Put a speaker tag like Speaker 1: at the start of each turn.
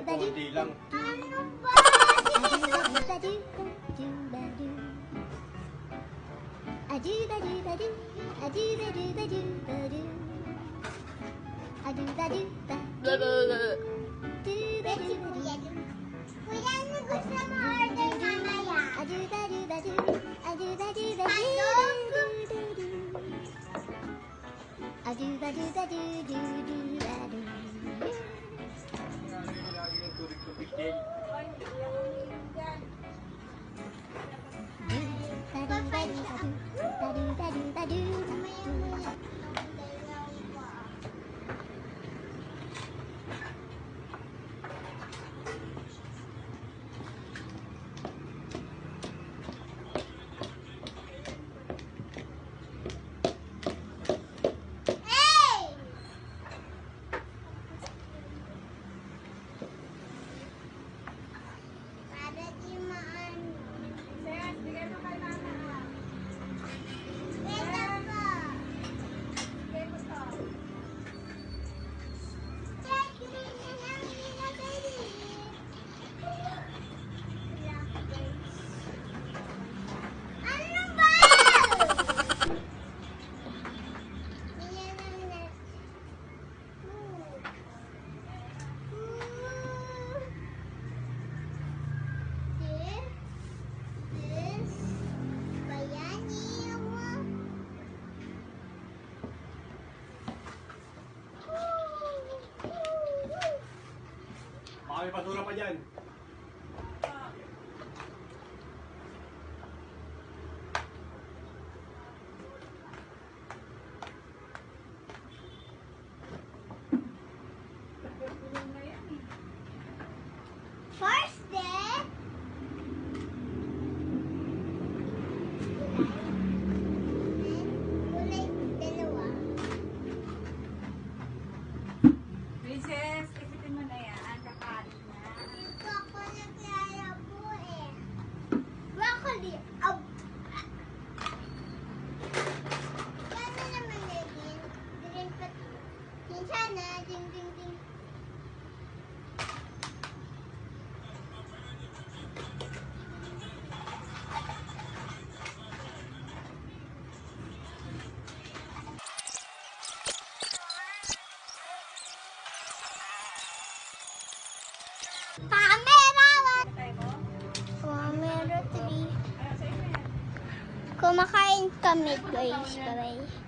Speaker 1: Konti lang.
Speaker 2: Ano ba? Kuya, ano gusto mo order mamaya?
Speaker 1: Lagi ng tubig-tubig din.
Speaker 2: Hey! Para di maano. Bigyan mo kay mama. Bigyan mo. Bigyan mo to. Check, green na lang nilagay. Ano ba? Bigyan lang na. This bayani mo.
Speaker 1: Baka may basura pa dyan.
Speaker 2: First day. Kulay dalawa.
Speaker 3: Princess, ipitin mo na yan. Kakain na.
Speaker 2: Dito ako naglala po eh. Broccoli. Au. Paano naman na din? Green pa. Minsan na. Ding ding ding. Camera!
Speaker 3: Patay mo?
Speaker 2: Camera 3.
Speaker 3: Ayaw, sa'yo na yan.
Speaker 2: Kumakain kami guys. Bye-bye.